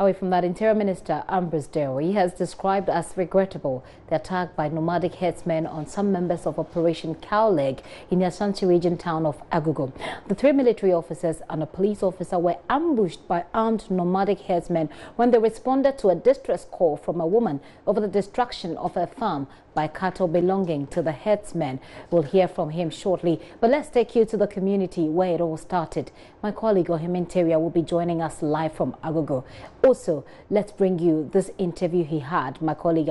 Away from that, Interior Minister Ambrose Derry has described as regrettable the attack by nomadic herdsmen on some members of Operation Cowleg in the Ashanti region town of Agogo. The 3 military officers and a police officer were ambushed by armed nomadic herdsmen when they responded to a distress call from a woman over the destruction of her farm by cattle belonging to the herdsmen. We'll hear from him shortly, but let's take you to the community where it all started. My colleague Interior will be joining us live from Agogo. Also, let's bring you this interview he had, my colleague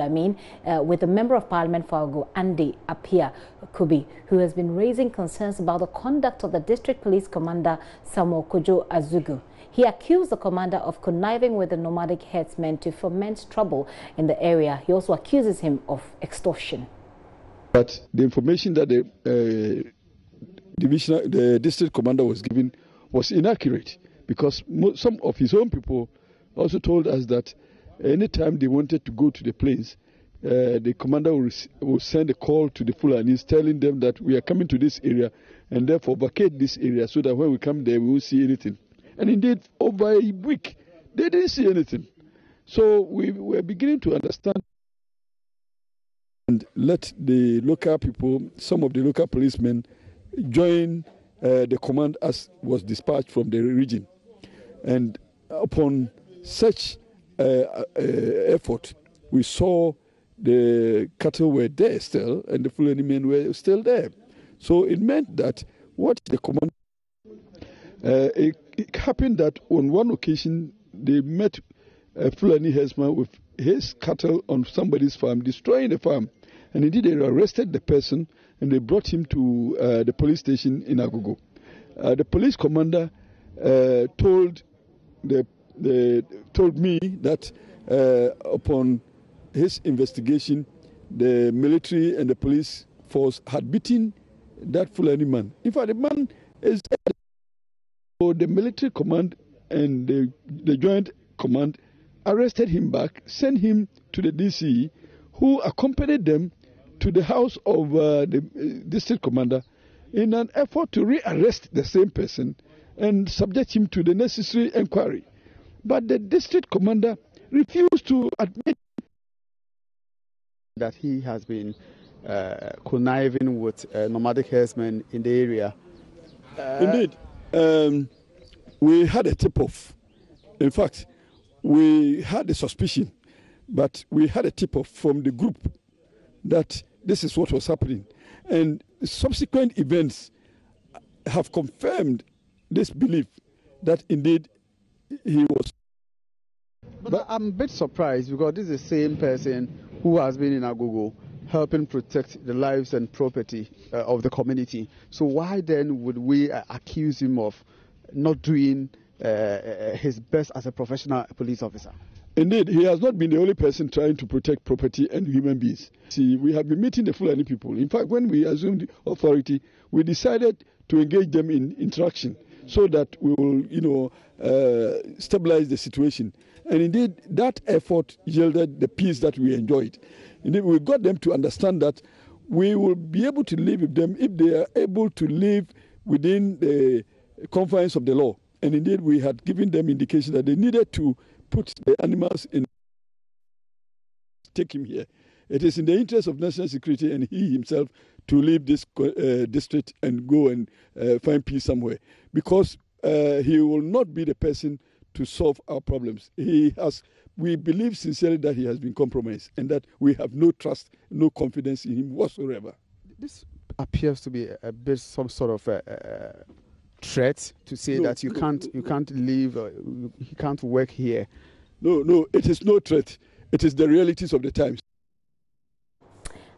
with the Member of Parliament for Agogo, Andy Apia Kubi, who has been raising concerns about the conduct of the District Police Commander Samuel Kojo Azugu. He accused the commander of conniving with the nomadic herdsmen to foment trouble in the area. He also accuses him of extortion. But the information that the district commander was given was inaccurate, because some of his own people also told us that anytime they wanted to go to the plains, the commander will send a call to the Fulanis telling them that we are coming to this area and therefore vacate this area so that when we come there we won't see anything. And indeed, over a week, they didn't see anything. So we were beginning to understand and let the local people, some of the local policemen, join the command as was dispatched from the region. And upon such effort, we saw the cattle were there still and the Fulani men were still there. So it meant that what the command it happened that on one occasion they met a Fulani herdsman with his cattle on somebody's farm, destroying the farm. And indeed they arrested the person and they brought him to the police station in Agogo. The police commander told me that upon his investigation, the military and the police force had beaten that Fulani man. In fact, the man is... So the military command and the joint command arrested him back, sent him to the DC, who accompanied them to the house of the district commander in an effort to rearrest the same person and subject him to the necessary inquiry. But the district commander refused to admit that he has been conniving with nomadic herdsmen in the area. Indeed. We had a tip-off. In fact, we had a suspicion, but we had a tip-off from the group that this is what was happening. And subsequent events have confirmed this belief that indeed he was. But I'm a bit surprised because this is the same person who has been in Agogo helping protect the lives and property of the community. So why then would we accuse him of not doing his best as a professional police officer? Indeed, he has not been the only person trying to protect property and human beings. See, we have been meeting the Fulani people. In fact, when we assumed authority, we decided to engage them in interaction so that we will, stabilize the situation. And indeed, that effort yielded the peace that we enjoyed. Indeed, we got them to understand that we will be able to live with them if they are able to live within the confines of the law. And indeed, we had given them indication that they needed to put the animals in, take him here. It is in the interest of national security and he himself to leave this district and go and find peace somewhere, because he will not be the person to solve our problems. We believe sincerely that he has been compromised and that we have no trust, no confidence in him whatsoever. This appears to be a bit some sort of a threat to say that you can't leave, he can't work here. No, it is no threat. It is the realities of the times.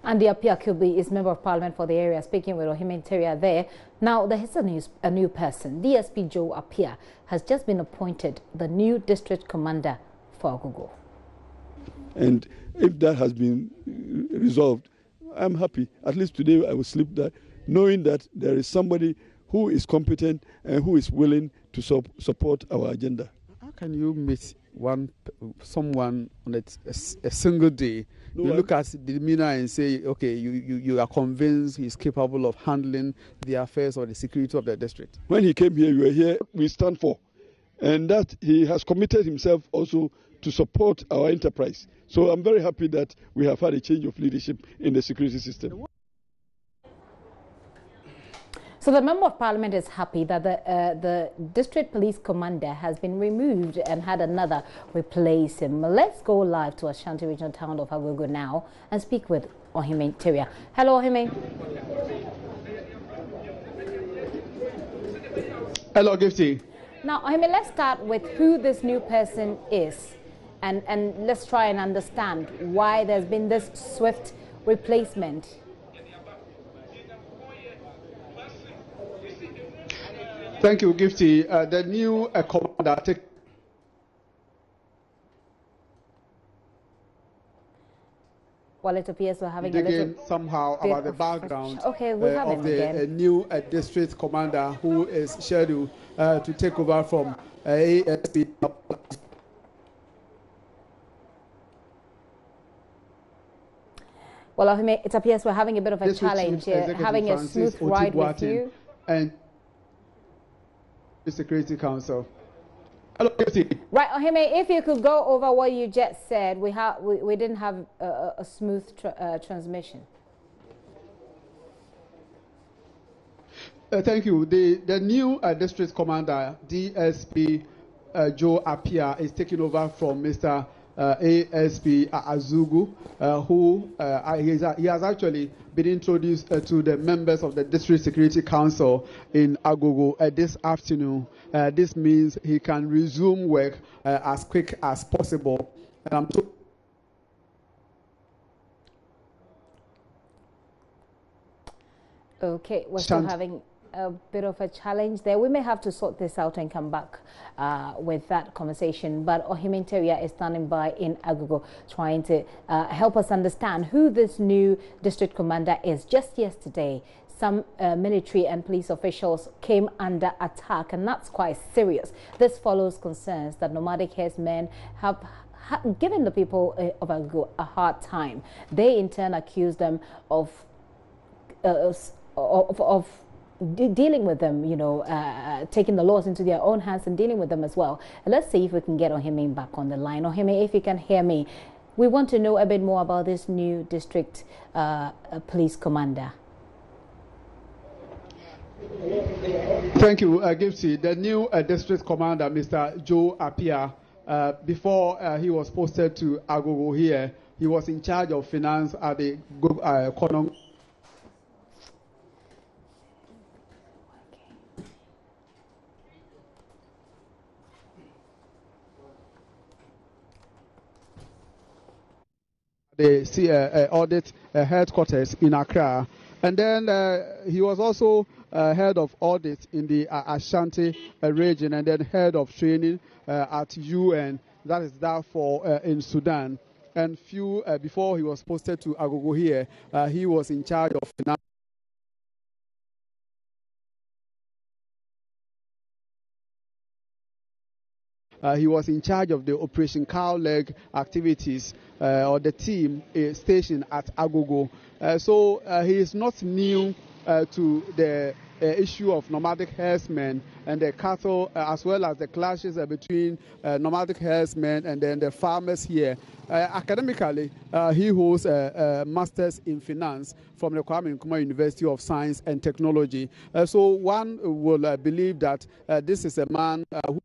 Andy Apia Kubi is Member of Parliament for the area, speaking with Interior there. Now, there is a new person. DSP Joe Apia has just been appointed the new district commander for Agogo. And if that has been resolved, I'm happy. At least today I will sleep that, knowing that there is somebody who is competent and who is willing to support our agenda. How can you meet someone on a single day? No, you look at the demeanor and say, okay, you are convinced he's capable of handling the affairs or the security of the district. When he came here, we were here, we stand for. and that he has committed himself also to support our enterprise. So I'm very happy that we have had a change of leadership in the security system. So the Member of Parliament is happy that the District Police Commander has been removed and had another replace him. Let's go live to Ashanti regional town of Agogo now and speak with Ohime Teria. Hello, Ohime. Hello, Gifty. Now, Ohime, let's start with who this new person is, and let's try and understand why there's been this swift replacement. Thank you, Gifty. The new commander. Well, it appears we're having a little somehow about the background of the new district commander who is scheduled to take over from ASP. Well, Ohime, it appears we're having a bit of a challenge here, having a smooth ride with you. And the Security Council. Hello, right, Ohime, if you could go over what you just said, we didn't have a smooth transmission. Thank you. The new district commander, DSP Joe Appiah, is taking over from Mr. ASP Azugu, who he has actually been introduced to the members of the District Security Council in Agogo this afternoon. This means he can resume work as quick as possible. And I'm so okay, we're still having a bit of a challenge there. We may have to sort this out and come back with that conversation. But Ohime Teria is standing by in Agogo, trying to help us understand who this new district commander is. Just yesterday, some military and police officials came under attack, and that's quite serious. This follows concerns that nomadic herdsmen have given the people of Agogo a hard time. They in turn accuse them of dealing with them, you know, taking the laws into their own hands and dealing with them as well. And let's see if we can get Ohime back on the line. Ohime, if you can hear me, we want to know a bit more about this new district police commander. Thank you, Gipsy. The new district commander, Mr. Joe Appiah, before he was posted to Agogo here, he was in charge of finance at the Konong. The audit headquarters in Accra. And then he was also head of audit in the Ashanti region, and then head of training at UN, that is Darfur in Sudan. And before he was posted to Agogo here, he was in charge of finance. He was in charge of the Operation Cow Leg activities or the team stationed at Agogo. So he is not new to the issue of nomadic herdsmen and the cattle, as well as the clashes between nomadic herdsmen and then the farmers here. Academically, he holds a master's in finance from the Kwame Nkrumah University of Science and Technology. So one will believe that this is a man who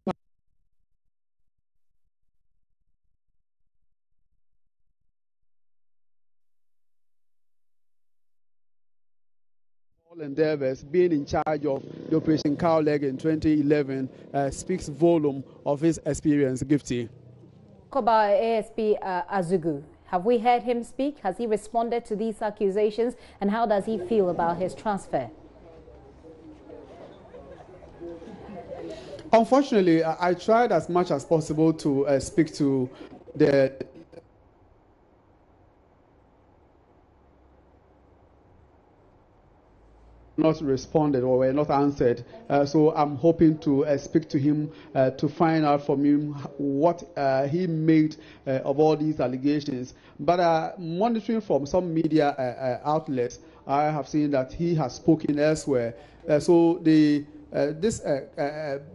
endeavors, being in charge of the Operation Cow Leg in 2011 speaks volume of his experience. Gifty. About ASP Azugu, have we heard him speak? Has he responded to these accusations, and how does he feel about his transfer? Unfortunately, I tried as much as possible to speak to the not responded or were not answered. So I'm hoping to speak to him to find out from him what he made of all these allegations. But monitoring from some media outlets, I have seen that he has spoken elsewhere. So this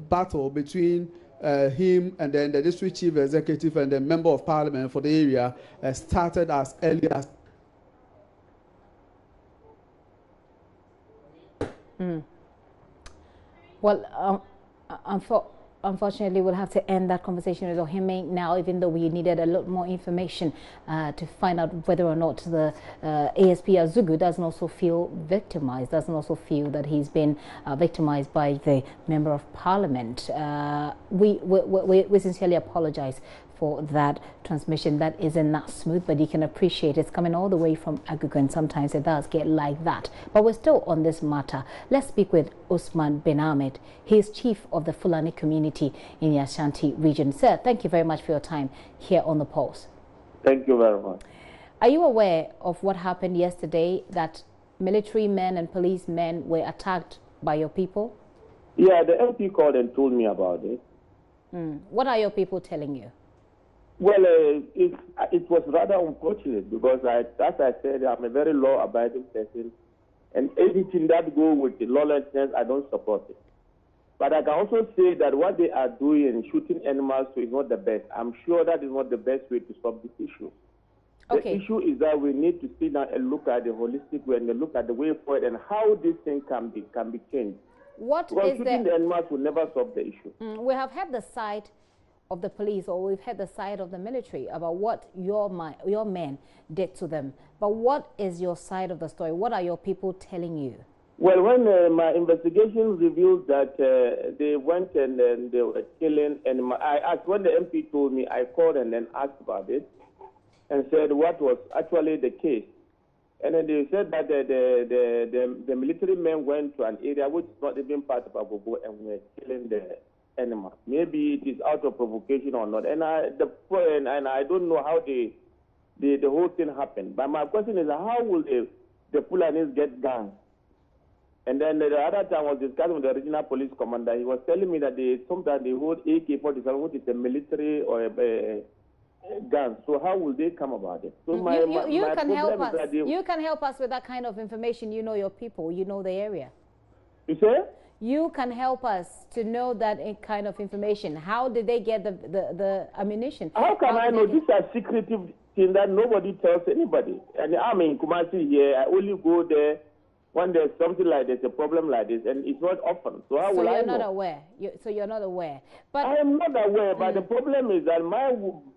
battle between him and then the district chief executive and the member of parliament for the area started as early as... Well, unfortunately, we'll have to end that conversation with Ohime now, even though we needed a lot more information to find out whether or not the ASP Agogo doesn't also feel victimized, doesn't also feel that he's been victimized by the Member of Parliament. We sincerely apologize for that transmission. That isn't that smooth, but you can appreciate it's coming all the way from Agogo, and sometimes it does get like that. But we're still on this matter. Let's speak with Usman bin Ahmed. He is chief of the Fulani community in the Ashanti region. Sir, thank you very much for your time here on The Pulse. Thank you very much. Are you aware of what happened yesterday, that military men and policemen were attacked by your people? Yeah, the MP called and told me about it. What are your people telling you? Well, it was rather unfortunate because, as I said, I'm a very law-abiding person, and anything that goes with the lawlessness, I don't support it. But I can also say that what they are doing, shooting animals, is not the best. I'm sure that is not the best way to solve this issue. Okay. The issue is that we need to sit down and look at the holistic way and look at the way forward and how this thing can be changed. Because shooting the animals will never solve the issue. We have had the side of the police, or we've had the side of the military about what your men did to them. But what is your side of the story? What are your people telling you? Well, when my investigation revealed that they went and they were killing, and when the MP told me, I called and then asked about it and said what was actually the case. And then they said that the military men went to an area which is not even part of Agogo and were killing the animal. Maybe it is out of provocation or not. And I don't know how the whole thing happened. But my question is, how will the Fulanis get guns? And then the other time I was discussing with the regional police commander. He was telling me that sometimes they hold AK-47, which is a military or a gun. So how will they come about it? So you can help us with that kind of information. You know your people. You know the area. You say? You can help us to know that kind of information. How did they get the ammunition? How can I know? These are secretive things that nobody tells anybody. And I'm in Kumasi here. I only go there when there's something like this, a problem like this, and it's not often. So how will I know? So you're not aware. So you're not aware. But I am not aware. But the problem is that my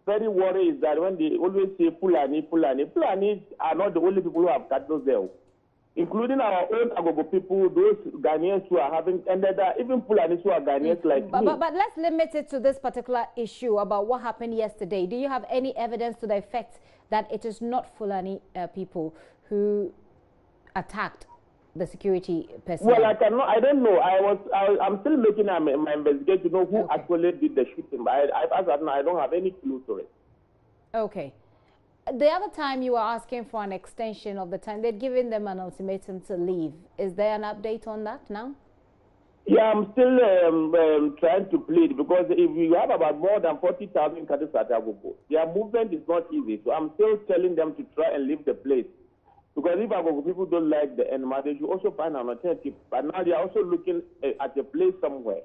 very worry is that when they always say Fulani, Fulanis are not the only people who have cattle there, including our own Agogo people, those Ghanaians who are having, and there are even Fulanis who are Ghanaians like me. But let's limit it to this particular issue about what happened yesterday. Do you have any evidence to the effect that it is not Fulani people who attacked the security personnel? Well, I don't know. I'm still making my investigation to know who actually did the shooting. But I don't have any clue to it. Okay. The other time you were asking for an extension of the time, they'd given them an ultimatum to leave. Is there an update on that now? Yeah, I'm still trying to plead because if we have about more than 40,000 cattle at Agogo, their movement is not easy. So I'm still telling them to try and leave the place. Because if Agogo people don't like the animal, they should also find an alternative. But now they are also looking at a place somewhere.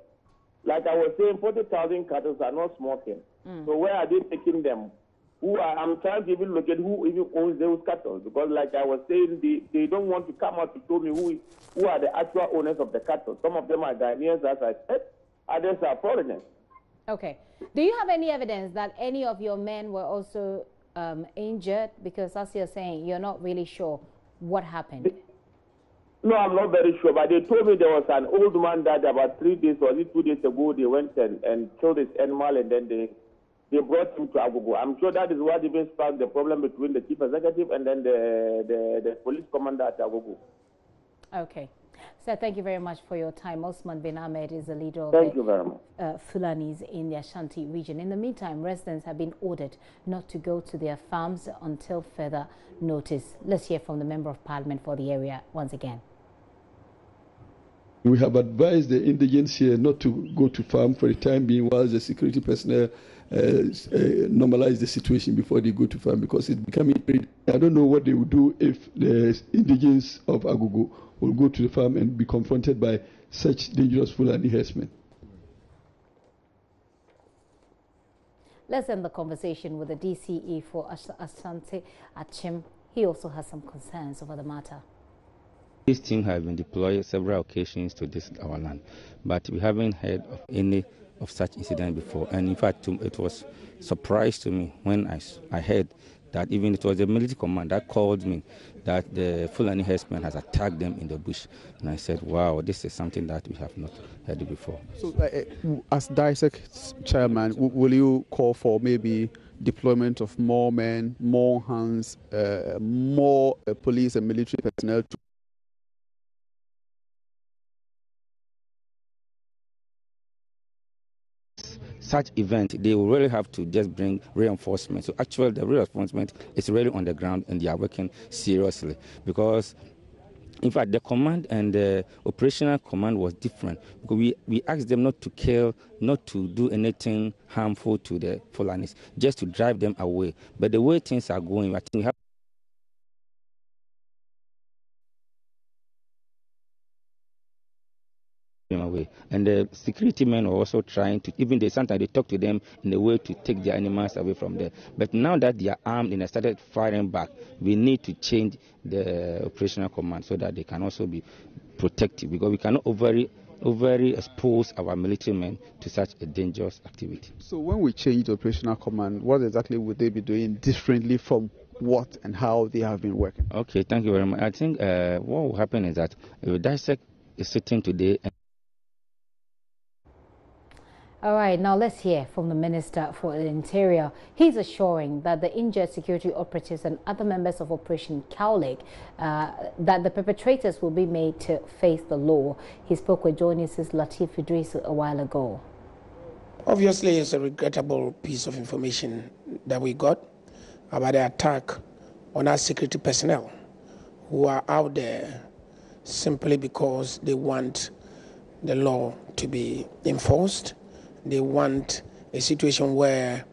Like I was saying, 40,000 cattle are not small things. So where are they taking them? I'm trying to even look at who even owns those cattle, because like I was saying, they don't want to come out to tell me who are the actual owners of the cattle. Some of them are Ghanaians, as I said, others are foreigners. Okay. Do you have any evidence that any of your men were also injured? Because as you're saying, you're not really sure what happened. No, I'm not very sure, but they told me there was an old man that about 3 days or 2 days ago, they went and killed his animal, and then they brought him to Agogo. I'm sure that is what even sparked the problem between the chief executive and then the police commander at Agogo. Okay. Sir, thank you very much for your time. Usman bin Ahmed is the leader of the Fulanis in the Ashanti region. In the meantime, residents have been ordered not to go to their farms until further notice. Let's hear from the Member of Parliament for the area once again. We have advised the indigents here not to go to farm for the time being while the security personnel normalize the situation before they go to farm, because it's becoming very... I don't know what they will do if the indigents of Agogo will go to the farm and be confronted by such dangerous Fulani herdsmen. Let's end the conversation with the DCE for Asante Achim. He also has some concerns over the matter. This team has been deployed several occasions to this our land, but we haven't heard of any of such incident before. And in fact, it was a surprise to me when I heard that even it was the military command that called me that the Fulani herdsmen has attacked them in the bush. And I said, wow, this is something that we have not heard before. So as DISEC chairman, will you call for maybe deployment of more men, more hands, more police and military personnel to such event, they will really have to just bring reinforcement. So actually the reinforcement is really on the ground and they are working seriously, because in fact the command and the operational command was different, because we asked them not to kill, not to do anything harmful to the Fulanis, just to drive them away. But the way things are going, I think we have away. And the security men are also trying to, even sometimes they talk to them in a way to take their animals away from there. But now that they are armed and they started firing back, we need to change the operational command so that they can also be protective, because we cannot overly expose our military men to such a dangerous activity. So when we change the operational command, what exactly would they be doing differently from what and how they have been working? Okay, thank you very much. I think what will happen is that DISEC is sitting today. All right, now let's hear from the Minister for the Interior. He's assuring that the injured security operatives and other members of Operation Cowlick, that the perpetrators will be made to face the law. He spoke with JoyNews' Latif Idris a while ago. Obviously, it's a regrettable piece of information that we got about the attack on our security personnel who are out there simply because they want the law to be enforced. They want a situation where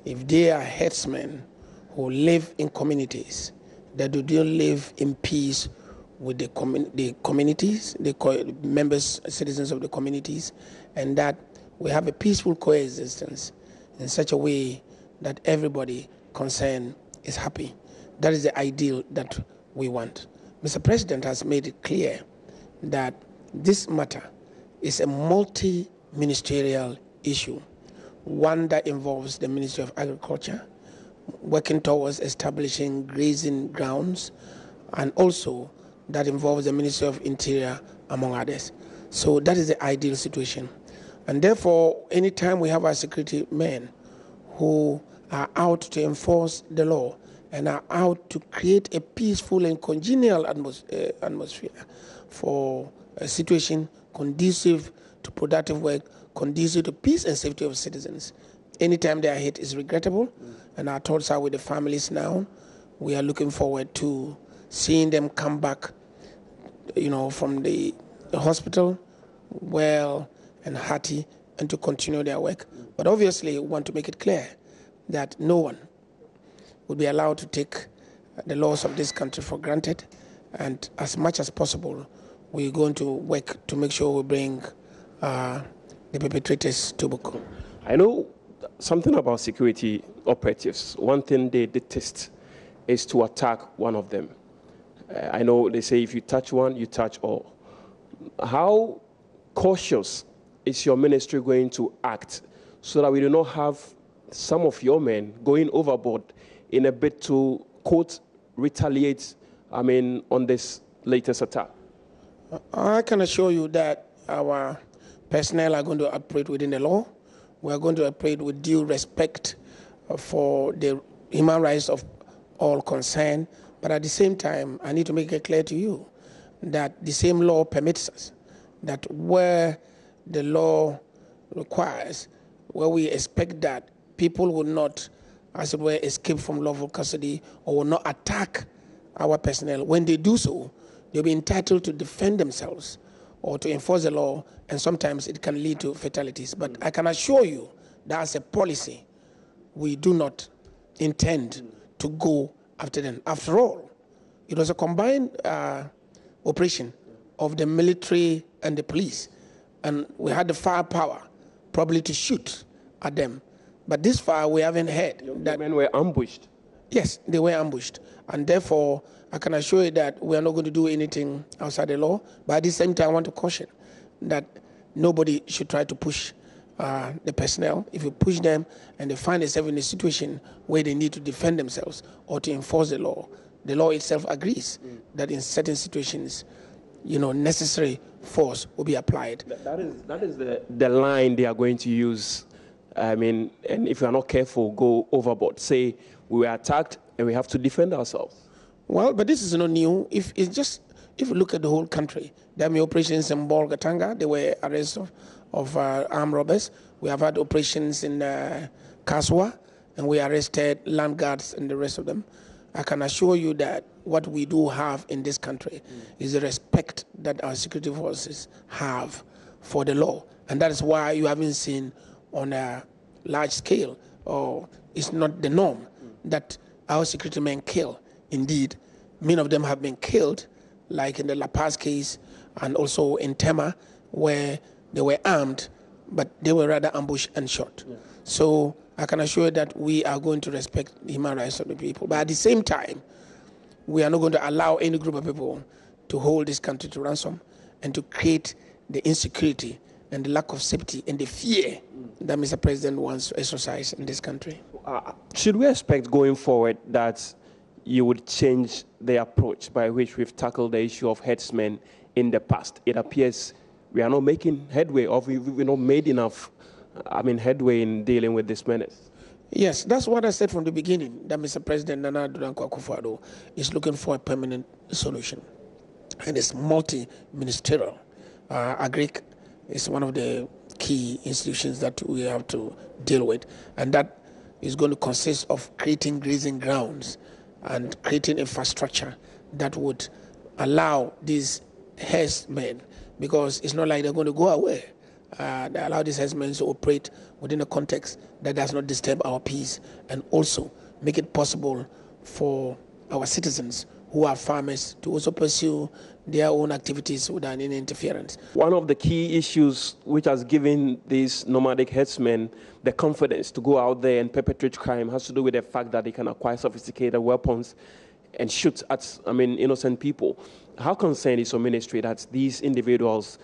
if they are headsmen who live in communities, that do not live in peace with the communities, the members, citizens of the communities, and that we have a peaceful coexistence in such a way that everybody concerned is happy. That is the ideal that we want. Mr. President has made it clear that this matter is a multi-ministerial issue, one that involves the Ministry of Agriculture, working towards establishing grazing grounds, and also that involves the Ministry of Interior, among others. So that is the ideal situation. And therefore, anytime we have our security men who are out to enforce the law and are out to create a peaceful and congenial atmosphere for a situation conducive to productive work, conducive to peace and safety of citizens. Anytime they are hit is regrettable, and our thoughts are with the families now. We are looking forward to seeing them come back, from the hospital well and hearty, and to continue their work. But obviously, we want to make it clear that no one would be allowed to take the laws of this country for granted, and as much as possible, we're going to work to make sure we bring the perpetrators to book. I know something about security operatives. One thing they detest is to attack one of them. I know they say if you touch one, you touch all. How cautious is your ministry going to act so that we do not have some of your men going overboard in a bid to, quote, retaliate, on this latest attack? I can assure you that our personnel are going to operate within the law. We are going to operate with due respect for the human rights of all concerned. But at the same time, I need to make it clear to you that the same law permits us that where the law requires, where we expect that people will not, as it were, escape from lawful custody or will not attack our personnel. When they do so, they'll be entitled to defend themselves or to enforce the law, and sometimes it can lead to fatalities. But I can assure you that as a policy, we do not intend to go after them. After all, it was a combined operation of the military and the police, and we had the firepower probably to shoot at them. But this far, we haven't heard that men were ambushed. Yes, they were ambushed. And therefore, I can assure you that we are not going to do anything outside the law. But at the same time, I want to caution that nobody should try to push the personnel. If you push them and they find themselves in a situation where they need to defend themselves or to enforce the law itself agrees that in certain situations, necessary force will be applied. That is the line they are going to use. I mean, and if you are not careful, go overboard. Say we were attacked and we have to defend ourselves. Well, but this is not new. If you look at the whole country, there have been operations in Bolgatanga. There were arrests of armed robbers. We have had operations in Kaswa, and we arrested land guards and the rest of them. I can assure you that what we do have in this country is the respect that our security forces have for the law. And that is why you haven't seen on a large scale, or it's not the norm, that our security men kill. Indeed, many of them have been killed, like in the La Paz case and also in Tema, where they were armed, but they were rather ambushed and shot. Yeah. So I can assure you that we are going to respect the human rights of the people. But at the same time, we are not going to allow any group of people to hold this country to ransom and to create the insecurity and the lack of safety and the fear that Mr. President wants to exercise in this country. Should we expect going forward that you would change the approach by which we've tackled the issue of headsmen in the past? It appears we are not making headway, or we've not made enough headway in dealing with this menace. Yes, that's what I said from the beginning, that Mr. President Nana Addo Akufo-Addo is looking for a permanent solution. And it's multi-ministerial. Agric is one of the key institutions that we have to deal with. And that is going to consist of creating grazing grounds and creating infrastructure that would allow these herdsmen, because it's not like they're going to go away. They allow these herdsmen to operate within a context that does not disturb our peace, and also make it possible for our citizens who are farmers to also pursue their own activities without any interference. One of the key issues which has given these nomadic herdsmen the confidence to go out there and perpetrate crime has to do with the fact that they can acquire sophisticated weapons and shoot at innocent people. How concerned is your ministry that these individuals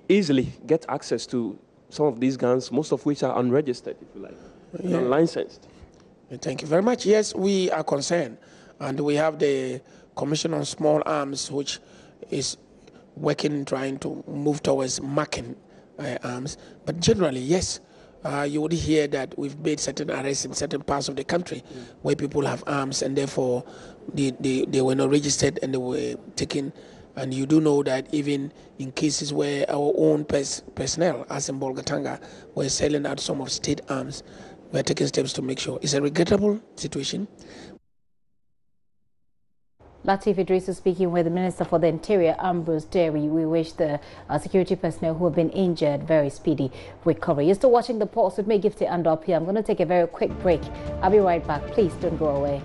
easily get access to some of these guns, most of which are unregistered, if you like, unlicensed? Thank you very much. Yes, we are concerned. And we have the Commission on Small Arms, which is working, trying to move towards marking arms. But generally, yes, you would hear that we've made certain arrests in certain parts of the country where people have arms, and therefore they were not registered and they were taken. And you do know that even in cases where our own personnel, as in Bolgatanga, were selling out some of state arms, we're taking steps to make sure. It's a regrettable situation. Latif Idris is speaking with the Minister for the Interior, Ambrose Derry. We wish the security personnel who have been injured very speedy recovery. You're still watching The Pulse with me, Gifty and up here. I'm going to take a very quick break. I'll be right back. Please don't go away.